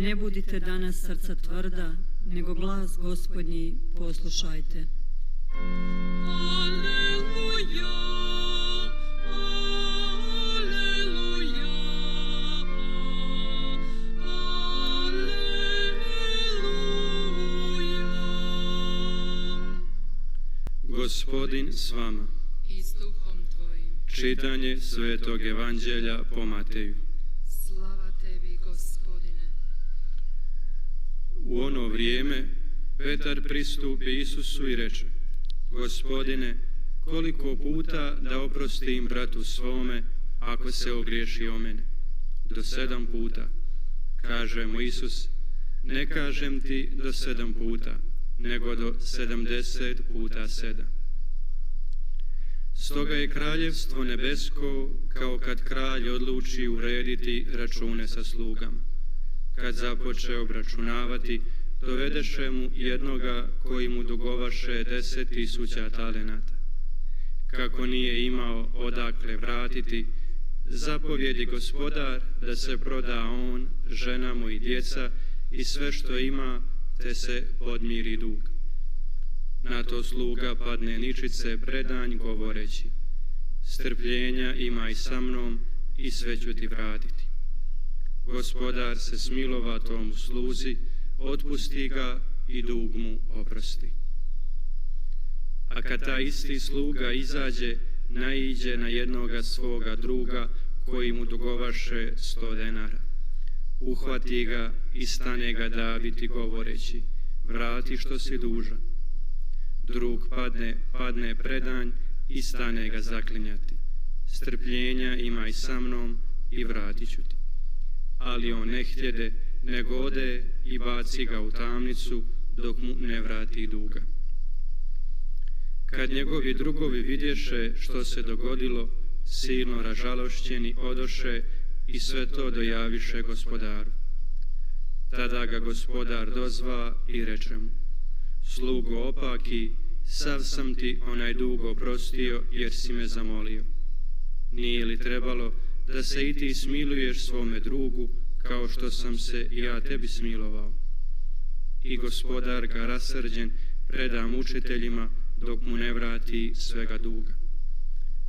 Ne budite danas srca tvrda, nego glas Gospodnji poslušajte. Aleluja, aleluja, aleluja. Gospodin s vama. I s duhom tvojim. Čitanje Svetog Evanđelja po Mateju. Slava tebi, Gospodine. U ono vrijeme Petar pristupi Isusu i reče: Gospodine, koliko puta da oprostim bratu svome ako se ogriješi o mene? Do 7 puta. Kaže mu Isus: ne kažem ti do 7 puta, nego do 70 puta 7. Stoga je kraljevstvo nebesko kao kad kralj odluči urediti račune sa slugama. Kad započe obračunavati, dovedeše mu jednoga koji mu dugovaše 10.000 talenata. Kako nije imao odakle vratiti, zapovjedi gospodar da se proda on, žena mu i djeca i sve što ima, te se podmiri dug. Na to sluga padne ničice predanj govoreći: strpljenja imaj sa mnom i sve ću ti vratiti. Gospodar se smilova tomu sluzi, otpusti ga i dug mu oprosti. A kad taj isti sluga izađe, naiđe na jednoga svoga druga koji mu dugovaše 100 denara. Uhvati ga i stane ga daviti govoreći: vrati što si dužan. Drug padne predanj i stane ga zaklinjati: strpljenja imaj sa mnom i vratit ću ti. Ali on ne htjede, nego ode i baci ga u tamnicu dok mu ne vrati duga. Kad njegovi drugovi vidješe što se dogodilo, silno ražalošćeni odoše i sve to dojaviše gospodaru. Tada ga gospodar dozva i reče mu: slugo opaki, sav sam ti onaj dug oprostio jer si me zamolio. Nije li trebalo da se i ti smiluješ svome drugu kao što sam se i ja tebi smilovao? I gospodar ga rasrđen preda mučiteljima dok mu ne vrati svega duga.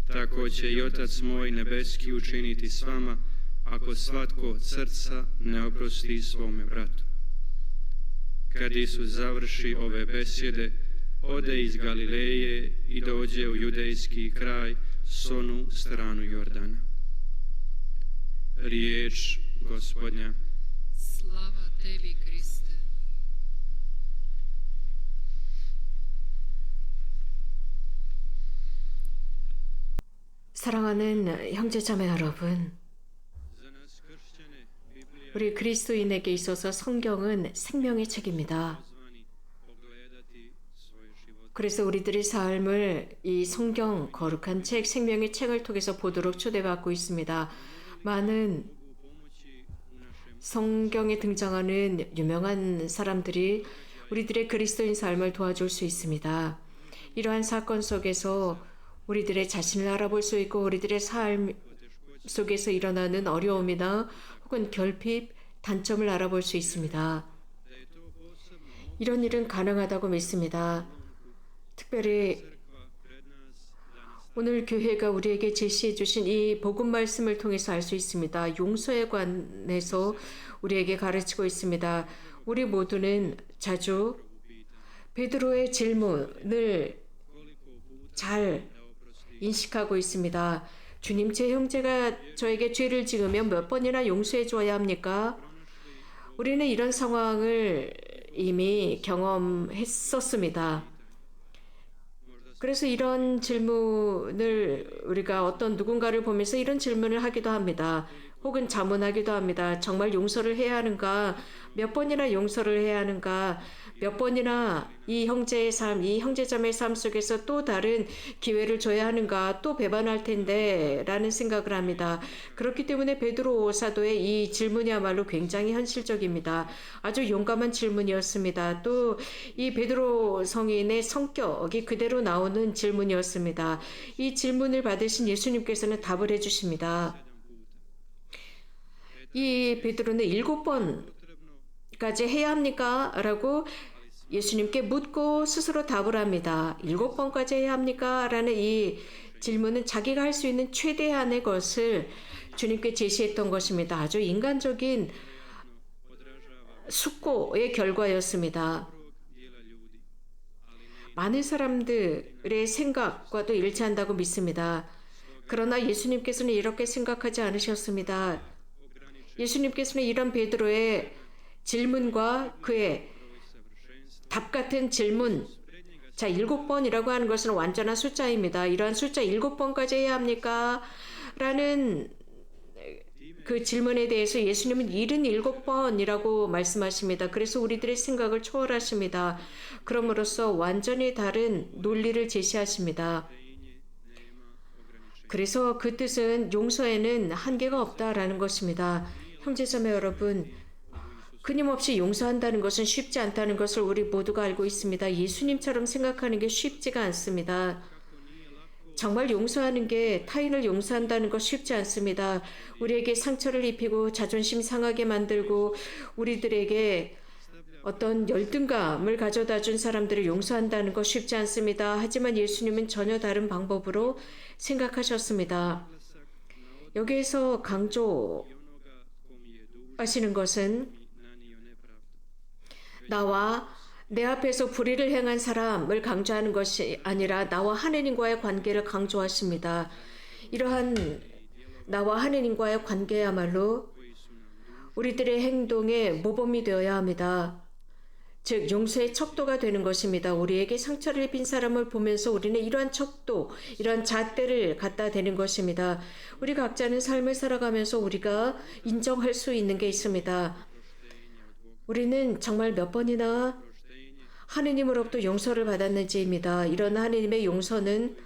Tako će i Otac moj nebeski učiniti s vama ako svatko od srca ne oprosti svome bratu. Kad Isus završi ove besjede, ode iz Galileje i dođe u judejski kraj s onu stranu Jordana. Riječ Gospodnja. Slava tebi, Kriste. 사랑하는 형제자매 여러분, 우리 그리스도인에게 있어서 성경은 생명의 책입니다. 그래서 우리들의 삶을 이 성경, 거룩한 책, 생명의 책을 통해서 보도록 초대받고 있습니다. 많은 성경에 등장하는 유명한 사람들이 우리들의 그리스도인 삶을 도와줄 수 있습니다. 이러한 사건 속에서 우리들의 자신을 알아볼 수 있고 우리들의 삶 속에서 일어나는 어려움이나 혹은 결핍, 단점을 알아볼 수 있습니다. 이런 일은 가능하다고 믿습니다. 특별히 오늘 교회가 우리에게 제시해 주신 이 복음 말씀을 통해서 알 수 있습니다. 용서에 관해서 우리에게 가르치고 있습니다. 우리 모두는 자주 베드로의 질문을 잘 인식하고 있습니다. 주님, 제 형제가 저에게 죄를 지으면 몇 번이나 용서해 줘야 합니까? 우리는 이런 상황을 이미 경험했었습니다. 그래서 이런 질문을 우리가 어떤 누군가를 보면서 이런 질문을 하기도 합니다. 혹은 자문하기도 합니다. 정말 용서를 해야 하는가? 몇 번이나 용서를 해야 하는가? 몇 번이나 이 형제의 삶, 이 형제자매의 삶 속에서 또 다른 기회를 줘야 하는가? 또 배반할 텐데 라는 생각을 합니다. 그렇기 때문에 베드로 사도의 이 질문이야말로 굉장히 현실적입니다. 아주 용감한 질문이었습니다. 또 이 베드로 성인의 성격이 그대로 나오는 질문이었습니다. 이 질문을 받으신 예수님께서는 답을 해주십니다. 이 베드로는 7번 7번까지 해야 합니까? 라고 예수님께 묻고 스스로 답을 합니다. 7번까지 해야 합니까? 라는 이 질문은 자기가 할 수 있는 최대한의 것을 주님께 제시했던 것입니다. 아주 인간적인 숙고의 결과였습니다. 많은 사람들의 생각과도 일치한다고 믿습니다. 그러나 예수님께서는 이렇게 생각하지 않으셨습니다. 예수님께서는 이런 베드로의 질문과 그의 답 같은 질문, 자, 7번이라고 하는 것은 완전한 숫자입니다. 이러한 숫자 7번까지 해야 합니까? 라는 그 질문에 대해서 예수님은 77번이라고 말씀하십니다. 그래서 우리들의 생각을 초월하십니다. 그럼으로써 완전히 다른 논리를 제시하십니다. 그래서 그 뜻은 용서에는 한계가 없다라는 것입니다. 형제자매 여러분, 끊임없이 용서한다는 것은 쉽지 않다는 것을 우리 모두가 알고 있습니다. 예수님처럼 생각하는 게 쉽지가 않습니다. 정말 용서하는 게 타인을 용서한다는 것 쉽지 않습니다. 우리에게 상처를 입히고 자존심 상하게 만들고 우리들에게 어떤 열등감을 가져다 준 사람들을 용서한다는 것 쉽지 않습니다. 하지만 예수님은 전혀 다른 방법으로 생각하셨습니다. 여기에서 강조하시는 것은 나와 내 앞에서 불의를 행한 사람을 강조하는 것이 아니라 나와 하느님과의 관계를 강조하십니다. 이러한 나와 하느님과의 관계야말로 우리들의 행동의 모범이 되어야 합니다. 즉 용서의 척도가 되는 것입니다. 우리에게 상처를 입힌 사람을 보면서 우리는 이러한 척도, 이러한 잣대를 갖다 대는 것입니다. 우리 각자는 삶을 살아가면서 우리가 인정할 수 있는 게 있습니다. 우리는 정말 몇 번이나 하느님으로부터 용서를 받았는지입니다. 이런 하느님의 용서는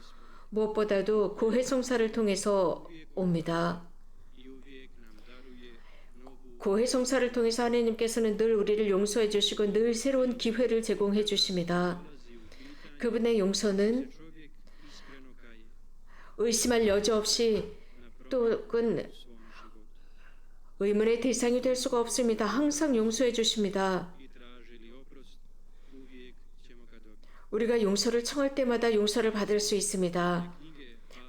무엇보다도 고해성사를 통해서 옵니다. 고해성사를 통해서 하느님께서는 늘 우리를 용서해 주시고 늘 새로운 기회를 제공해 주십니다. 그분의 용서는 의심할 여지 없이 또는 의문의 대상이 될 수가 없습니다. 항상 용서해 주십니다. 우리가 용서를 청할 때마다 용서를 받을 수 있습니다.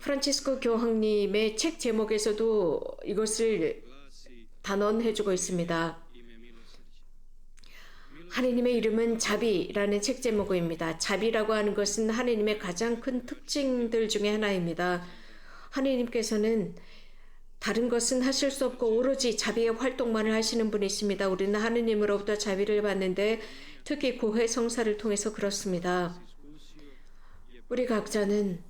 프란치스코 교황님의 책 제목에서도 이것을 단언해주고 있습니다. 하느님의 이름은 자비라는 책 제목입니다. 자비라고 하는 것은 하느님의 가장 큰 특징들 중에 하나입니다. 하느님께서는 다른 것은 하실 수 없고 오로지 자비의 활동만을 하시는 분이십니다. 우리는 하느님으로부터 자비를 받는데 특히 고해성사를 통해서 그렇습니다. 우리 각자는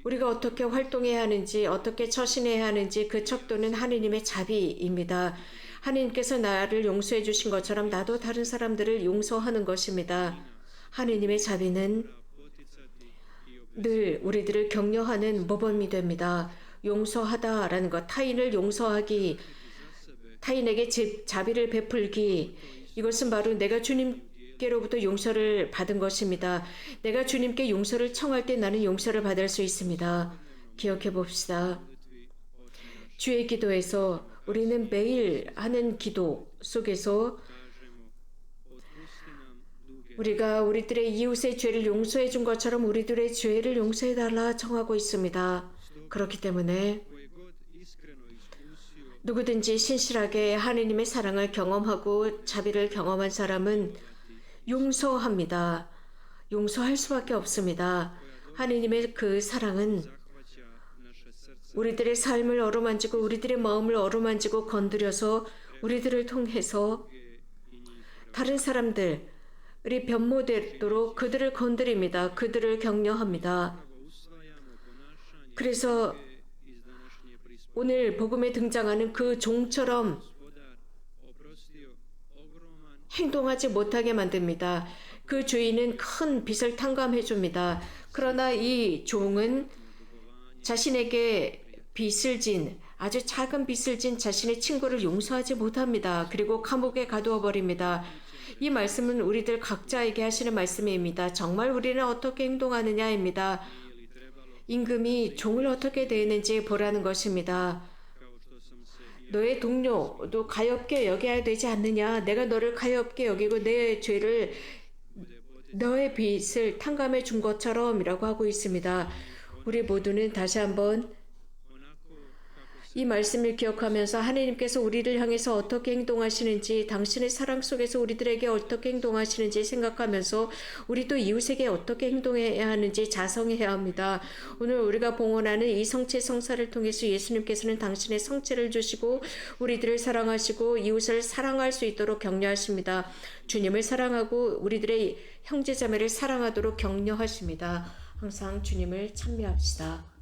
우리가 어떻게 활동해야 하는지, 어떻게 처신해야 하는지 그 척도는 하느님의 자비입니다. 하느님께서 나를 용서해 주신 것처럼 나도 다른 사람들을 용서하는 것입니다. 하느님의 자비는 늘 우리들을 격려하는 모범이 됩니다. 용서하다라는 것, 타인을 용서하기, 타인에게 자비를 베풀기, 이것은 바로 내가 주님께로부터 용서를 받은 것입니다. 내가 주님께 용서를 청할 때 나는 용서를 받을 수 있습니다. 기억해 봅시다. 주의 기도에서 우리는 매일 하는 기도 속에서 우리가 우리들의 이웃의 죄를 용서해 준 것처럼 우리들의 죄를 용서해 달라 청하고 있습니다. 그렇기 때문에 누구든지 신실하게 하느님의 사랑을 경험하고 자비를 경험한 사람은 용서합니다. 용서할 수밖에 없습니다. 하느님의 그 사랑은 우리들의 삶을 어루만지고 우리들의 마음을 어루만지고 건드려서 우리들을 통해서 다른 사람들이 변모되도록 그들을 건드립니다. 그들을 격려합니다. 그래서 오늘 복음에 등장하는 그 종처럼 행동하지 못하게 만듭니다. 그 주인은 큰 빚을 탕감해 줍니다. 그러나 이 종은 자신에게 빚을 진, 아주 작은 빚을 진 자신의 친구를 용서하지 못합니다. 그리고 감옥에 가두어 버립니다. 이 말씀은 우리들 각자에게 하시는 말씀입니다. 정말 우리는 어떻게 행동하느냐입니다. 임금이 종을 어떻게 대했는지 보라는 것입니다. 너의 동료도 가엾게 여겨야 되지 않느냐? 내가 너를 가엾게 여기고 내 죄를 너의 빚을 탕감해 준 것처럼이라고 하고 있습니다. 우리 모두는 다시 한번 이 말씀을 기억하면서 하나님께서 우리를 향해서 어떻게 행동하시는지, 당신의 사랑 속에서 우리들에게 어떻게 행동하시는지 생각하면서 우리도 이웃에게 어떻게 행동해야 하는지 자성해야 합니다. 오늘 우리가 봉헌하는 이 성체 성사를 통해서 예수님께서는 당신의 성체를 주시고 우리들을 사랑하시고 이웃을 사랑할 수 있도록 격려하십니다. 주님을 사랑하고 우리들의 형제자매를 사랑하도록 격려하십니다. 항상 주님을 찬미합시다.